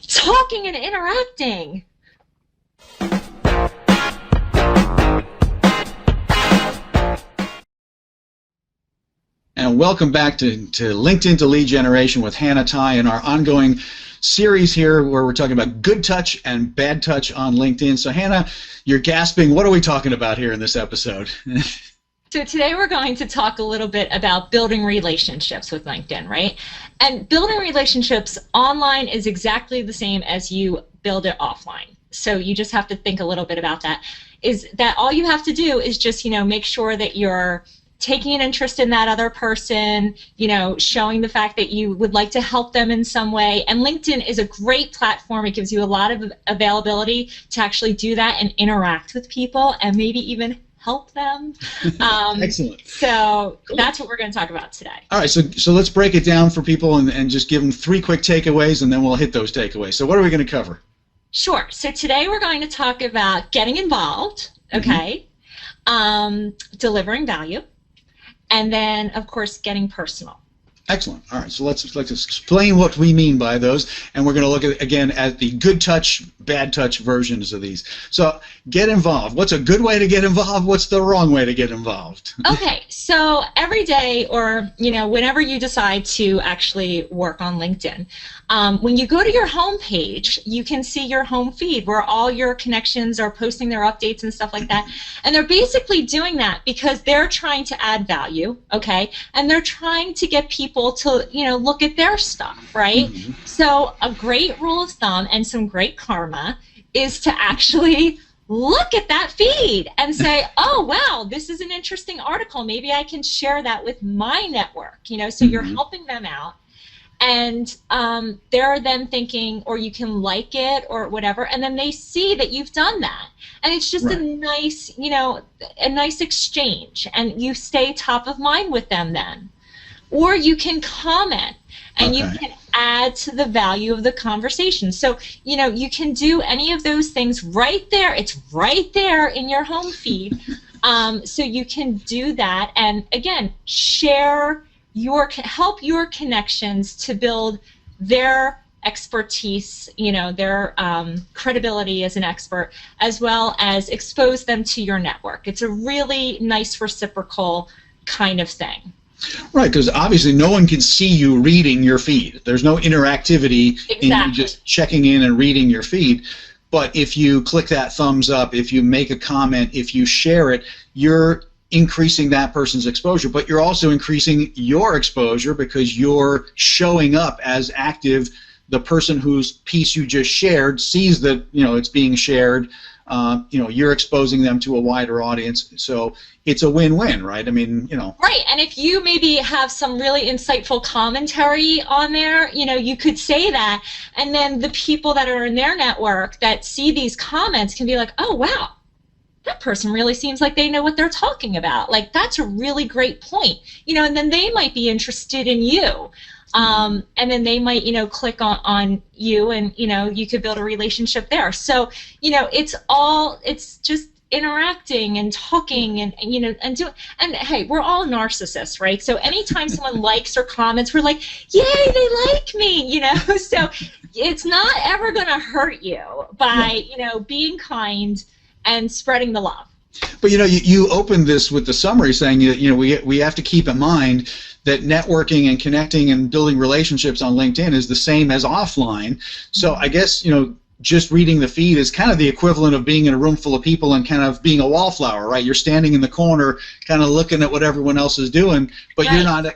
Talking and interacting. And welcome back to LinkedIn to Lead Generation with Hannah Tighe and our ongoing series here where we're talking about good touch and bad touch on LinkedIn. So Hannah, you're gasping. What are we talking about here in this episode? So today we're going to talk a little bit about building relationships with LinkedIn, right? And building relationships online is exactly the same as you build it offline. So you just have to think a little bit about that. Is that all you have to do is just, make sure that you're taking an interest in that other person, showing the fact that you would like to help them in some way. And LinkedIn is a great platform. It gives you a lot of availability to actually do that and interact with people and maybe even help them. Excellent. So that's what we're going to talk about today. All right, so let's break it down for people and just give them 3 quick takeaways, and then we'll hit those takeaways. So what are we going to cover? Sure. So today we're going to talk about getting involved, okay, delivering value, and then, of course, getting personal. Excellent. All right, so let's explain what we mean by those, and we're going to look at again at the good touch, bad touch versions of these. So get involved. What's a good way to get involved? What's the wrong way to get involved? Okay, so every day or whenever you decide to actually work on LinkedIn, when you go to your home page, you can see your home feed where all your connections are posting their updates and stuff like that. And they're basically doing that because they're trying to add value, okay? And they're trying to get people to look at their stuff, right? So a great rule of thumb and some great karma is to actually look at that feed and say, oh wow, this is an interesting article, maybe I can share that with my network, so you're helping them out. And they're then thinking, or you can like it or whatever, and then they see that you've done that. And it's just a nice, a nice exchange, and you stay top of mind with them then. Or you can comment, and you can add to the value of the conversation. So, you can do any of those things right there. It's right there in your home feed. So you can do that, and again, help your connections to build their expertise, their credibility as an expert, as well as expose them to your network. It's a really nice reciprocal kind of thing. Right, because obviously no one can see you reading your feed. There's no interactivity in you just checking in and reading your feed. But if you click that thumbs up, if you make a comment, if you share it, you're increasing that person's exposure, but you're also increasing your exposure because you're showing up as active. The person whose piece you just shared sees that it's being shared. You're exposing them to a wider audience, so it's a win-win, right? I mean, Right, and if you maybe have some really insightful commentary on there, you could say that, and then the people that are in their network that see these comments can be like, oh, wow, that person really seems like they know what they're talking about. Like, that's a really great point. And then they might be interested in you. And then they might, click on you, and, you could build a relationship there. So, it's just interacting and talking and hey, we're all narcissists, right? So anytime someone likes or comments, we're like, yay, they like me, So it's not ever going to hurt you by, being kind and spreading the love. But you opened this with the summary saying we have to keep in mind that networking and connecting and building relationships on LinkedIn is the same as offline. So I guess just reading the feed is kind of the equivalent of being in a room full of people and kind of being a wallflower, right? You're standing in the corner, kind of looking at what everyone else is doing, but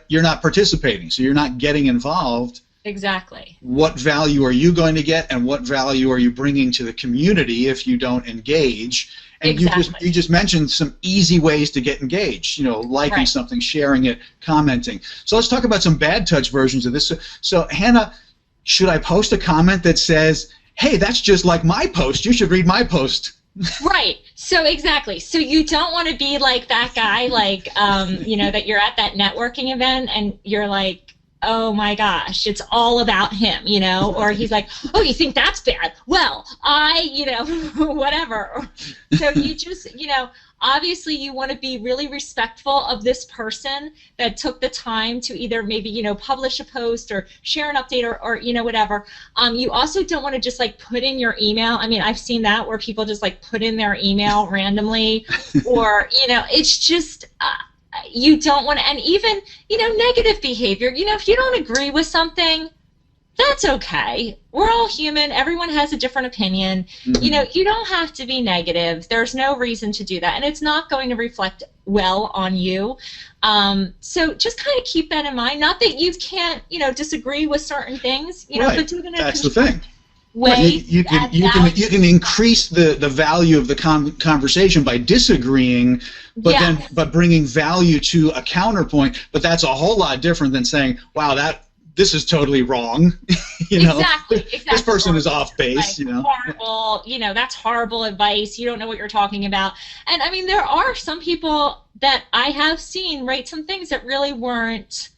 you're not participating, so you're not getting involved. Exactly. What value are you going to get, and what value are you bringing to the community if you don't engage? And you just mentioned some easy ways to get engaged, liking something, sharing it, commenting. So let's talk about some bad touch versions of this. So Hannah, should I post a comment that says, hey, that's just like my post, you should read my post? Right. So exactly. So you don't want to be like that guy, like, that you're at that networking event and you're like, oh my gosh, it's all about him, you know, or he's like, oh, you think that's bad? Well, you know, whatever. So you just, you know, obviously you want to be really respectful of this person that took the time to either maybe, you know, publish a post or share an update or you know, whatever. You also don't want to just like put in your email. I mean, I've seen that where people just like put in their email randomly, or, you know, it's just, you don't want to, and even, you know, negative behavior, you know, if you don't agree with something, that's okay. We're all human. Everyone has a different opinion. Mm-hmm. You know, you don't have to be negative. There's no reason to do that, and it's not going to reflect well on you. So just kind of keep that in mind. Not that you can't, you know, disagree with certain things, you know, right. but do it in a That's the thing. Way. You can increase the value of the conversation by disagreeing, but yeah. but bringing value to a counterpoint. But that's a whole lot different than saying, wow, this is totally wrong. You know, exactly. This person is off base. Like, you know, horrible. You know, that's horrible advice. You don't know what you're talking about. And I mean, there are some people that I have seen write some things that really weren't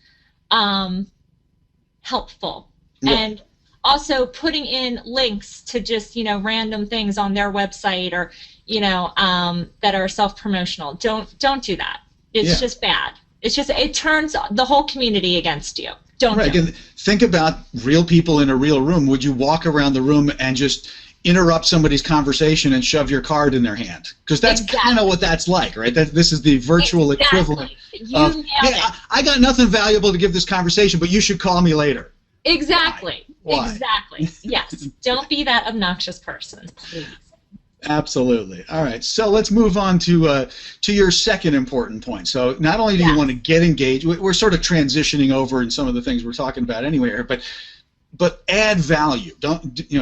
helpful, yeah. and also putting in links to just, you know, random things on their website, or, you know, that are self-promotional. Don't do that. It's yeah. just bad. It's just, it turns the whole community against you. Don't right. do it. Again, think about real people in a real room. Would you walk around the room and just interrupt somebody's conversation and shove your card in their hand? Because that's exactly. kind of what that's like, right? This is the virtual exactly. equivalent you of, nailed hey, it. I got nothing valuable to give this conversation, but you should call me later. Exactly. Why? Exactly. Yes. Don't be that obnoxious person, please. Absolutely. All right. So let's move on to your second important point. So not only do yes. you want to get engaged, we're sort of transitioning over in some of the things we're talking about anyway here, but add value.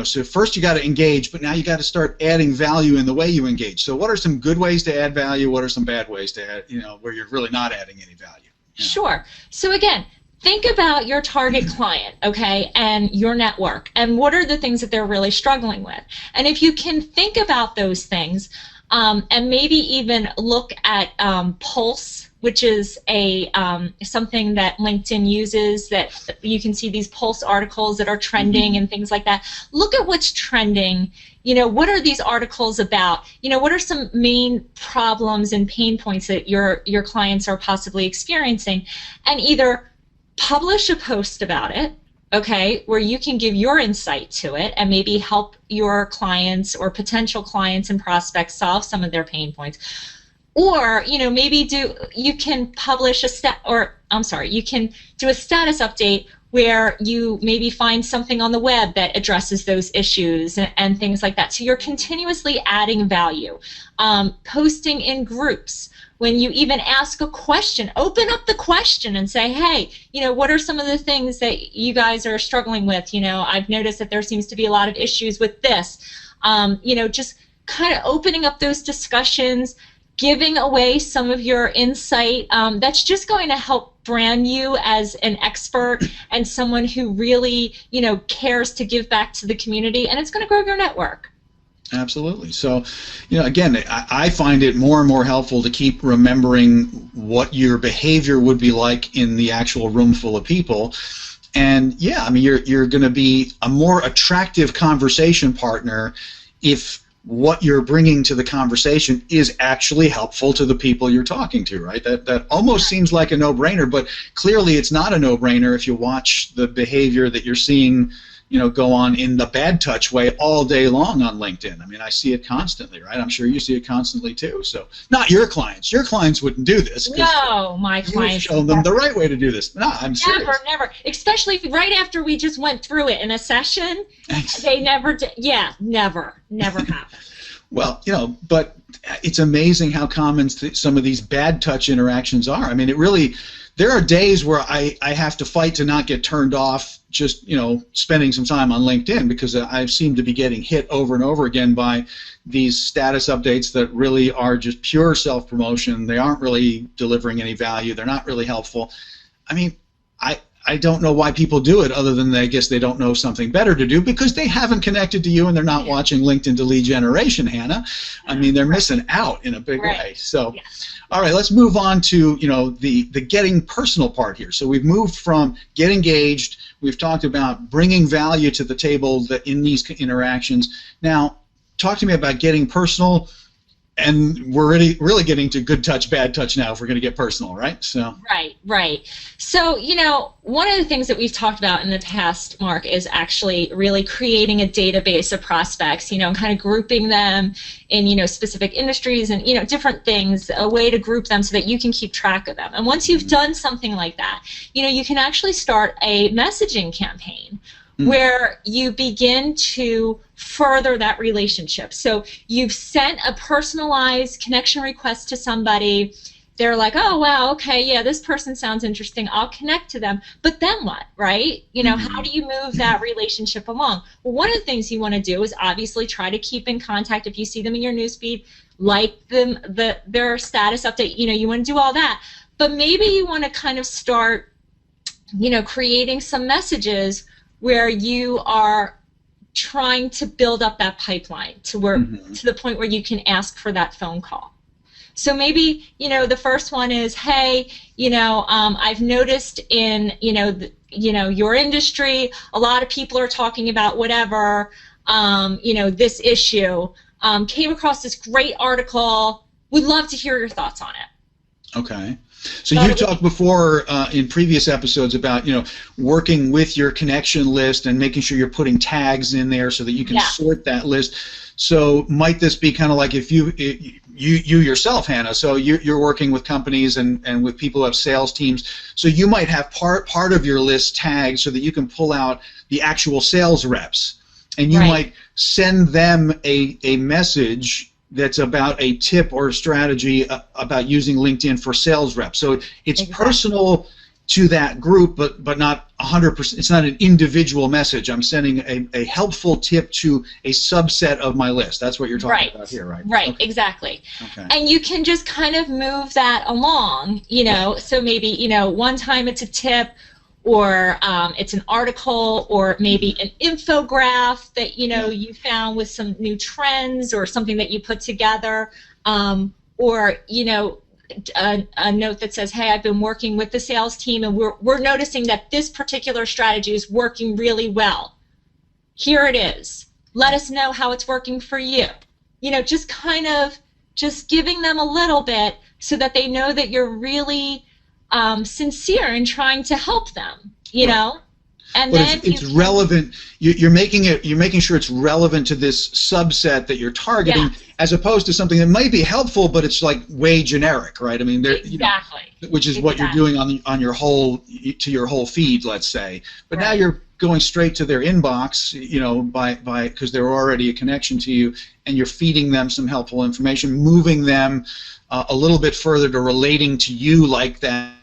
So first you got to engage, but now you got to start adding value in the way you engage. So what are some good ways to add value? What are some bad ways to add, you know, where you're really not adding any value? You know? Sure. So again, think about your target client, okay, and your network, and what are the things that they're really struggling with. And if you can think about those things, and maybe even look at Pulse, which is a something that LinkedIn uses, that you can see these Pulse articles that are trending and things like that. Look at what's trending. You know, what are these articles about? You know, what are some main problems and pain points that your clients are possibly experiencing, and either publish a post about it, okay, where you can give your insight to it and maybe help your clients or potential clients and prospects solve some of their pain points. Or, you know, maybe you can publish you can do a status update where you maybe find something on the web that addresses those issues and things like that. So you're continuously adding value. Posting in groups. When you even ask a question, open up the question and say, hey, you know, what are some of the things that you guys are struggling with? You know, I've noticed that there seems to be a lot of issues with this. You know, just kind of opening up those discussions, giving away some of your insight. That's just going to help brand you as an expert and someone who really, you know, cares to give back to the community, and it's going to grow your network. Absolutely. So, you know, again, I find it more and more helpful to keep remembering what your behavior would be like in the actual room full of people. And yeah, I mean, you're going to be a more attractive conversation partner if what you're bringing to the conversation is actually helpful to the people you're talking to, right? That almost seems like a no-brainer, but clearly it's not a no-brainer if you watch the behavior that you're seeing, you know, go on in the bad touch way all day long on LinkedIn. I mean, I see it constantly, right? I'm sure you see it constantly too. So, not your clients. Your clients wouldn't do this. No, my clients. You show them the right way to do this. No, I'm serious. Never. Especially right after we just went through it in a session, they never did. Yeah, never happened. Well, you know, but it's amazing how common some of these bad touch interactions are. I mean, it really. There are days where I have to fight to not get turned off just, you know, spending some time on LinkedIn, because I seem to be getting hit over and over again by these status updates that really are just pure self-promotion. They aren't really delivering any value. They're not really helpful. I mean, I don't know why people do it, other than I guess they don't know something better to do, because they haven't connected to you and they're not watching LinkedIn to lead generation, Hannah. I mean, they're missing out in a big way. So, all right, let's move on to, you know, the getting personal part here. So we've moved from get engaged. We've talked about bringing value to the table in these interactions. Now, talk to me about getting personal. And we're really getting to good touch, bad touch now if we're going to get personal, right? So Right. So, you know, one of the things that we've talked about in the past, Mark, is actually really creating a database of prospects, you know, and kind of grouping them in, you know, specific industries and, you know, different things, a way to group them so that you can keep track of them. And once you've done something like that, you know, you can actually start a messaging campaign where you begin to further that relationship. So you've sent a personalized connection request to somebody. They're like, oh, wow, okay, yeah, this person sounds interesting. I'll connect to them. But then what, right? You know, how do you move that relationship along? Well, one of the things you want to do is obviously try to keep in contact. If you see them in your newsfeed, like them, their status update, you know, you want to do all that. But maybe you want to kind of start, you know, creating some messages where you are trying to build up that pipeline to where to the point where you can ask for that phone call. So maybe, you know, the first one is, hey, you know, I've noticed in, you know, your industry, a lot of people are talking about whatever, you know, this issue. Came across this great article. Would love to hear your thoughts on it. Okay. So you talked before in previous episodes about, you know, working with your connection list and making sure you're putting tags in there so that you can sort that list. So might this be kind of like if you yourself, Hannah, so you're working with companies and with people who have sales teams, so you might have part of your list tagged so that you can pull out the actual sales reps, and you might send them a message that's about a tip or a strategy about using LinkedIn for sales reps. So it's personal to that group, but not 100%. It's not an individual message. I'm sending a helpful tip to a subset of my list. That's what you're talking about here, right? Right, exactly. Okay. And you can just kind of move that along, you know, so maybe, you know, one time it's a tip, or it's an article, or maybe an infographic that, you know, you found with some new trends or something that you put together, or, you know, a note that says, hey, I've been working with the sales team and we're noticing that this particular strategy is working really well. Here it is. Let us know how it's working for you. You know, just kind of just giving them a little bit so that they know that you're really sincere in trying to help them, you know, and then it's relevant. You're making sure it's relevant to this subset that you're targeting, as opposed to something that might be helpful, but it's like way generic, right? I mean, you know, which is what you're doing on your whole feed, let's say. But now you're going straight to their inbox, you know, because they're already a connection to you, and you're feeding them some helpful information, moving them a little bit further to relating to you like that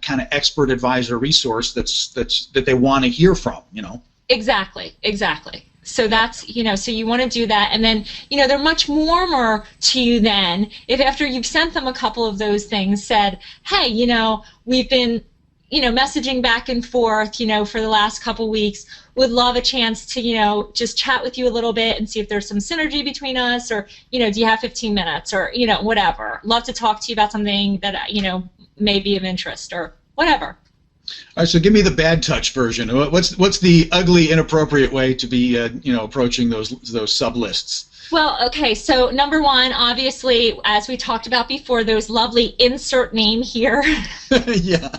kind of expert advisor resource that they want to hear from, you know. Exactly. So that's, you know, so you want to do that, and then, you know, they're much warmer to you then if after you've sent them a couple of those things said, hey, you know, we've been, you know, messaging back and forth, you know, for the last couple weeks. Would love a chance to, you know, just chat with you a little bit and see if there's some synergy between us, or, you know, do you have 15 minutes, or, you know, whatever. Love to talk to you about something that, you know, may be of interest, or whatever. All right, so give me the bad touch version. What's the ugly, inappropriate way to be, you know, approaching those sub lists? Well, okay, so number one, obviously, as we talked about before, those lovely insert name here. Yeah,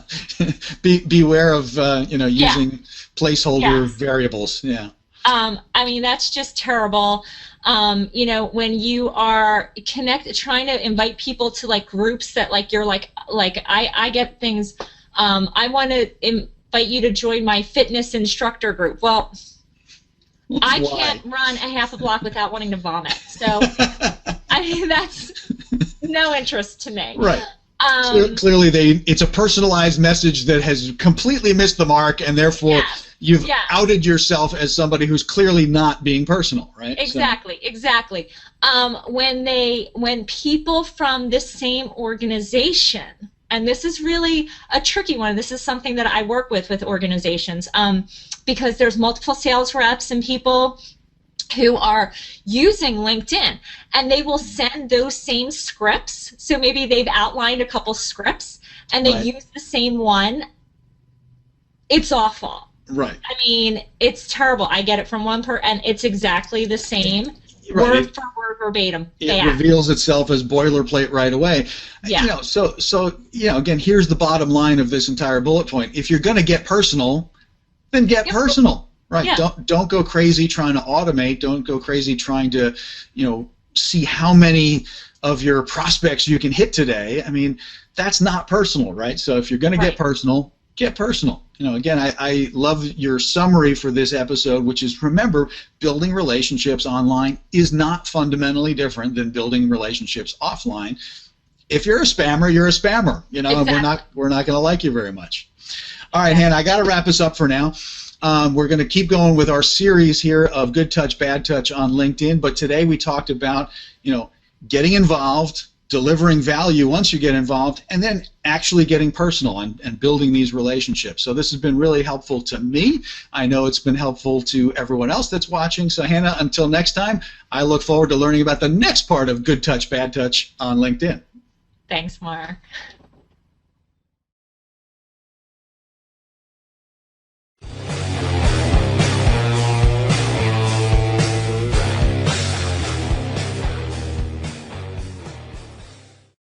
beware of you know, using placeholder variables. Yeah. I mean, that's just terrible. You know, when you are trying to invite people to like groups that like you're like I get things. I want to invite you to join my fitness instructor group. Well, I can't run a half a block without wanting to vomit. So, I mean, that's no interest to me. Right. Clearly, it's a personalized message that has completely missed the mark, and therefore you've outed yourself as somebody who's clearly not being personal, right? Exactly. When people from this same organization and this is really a tricky one. This is something that I work with organizations, because there's multiple sales reps and people who are using LinkedIn, and they will send those same scripts. So maybe they've outlined a couple scripts and they use the same one. It's awful. Right. I mean, it's terrible. I get it from one and it's exactly the same, word for word, verbatim. It reveals itself as boilerplate right away. Yeah. You know, so you know, again, here's the bottom line of this entire bullet point. If you're going to get personal, then get personal. Right. Yeah. Don't go crazy trying to automate. Don't go crazy trying to, you know, see how many of your prospects you can hit today. I mean, that's not personal, right? So if you're going to get personal, get personal. You know, again, I love your summary for this episode, which is, remember, building relationships online is not fundamentally different than building relationships offline. If you're a spammer, you're a spammer. You know, and we're not going to like you very much. All right, Hannah, I got to wrap us up for now. We're going to keep going with our series here of Good Touch, Bad Touch on LinkedIn, but today we talked about, you know, getting involved, delivering value once you get involved, and then actually getting personal and building these relationships. So this has been really helpful to me. I know it's been helpful to everyone else that's watching. So Hannah, until next time, I look forward to learning about the next part of Good Touch, Bad Touch on LinkedIn. Thanks, Mark.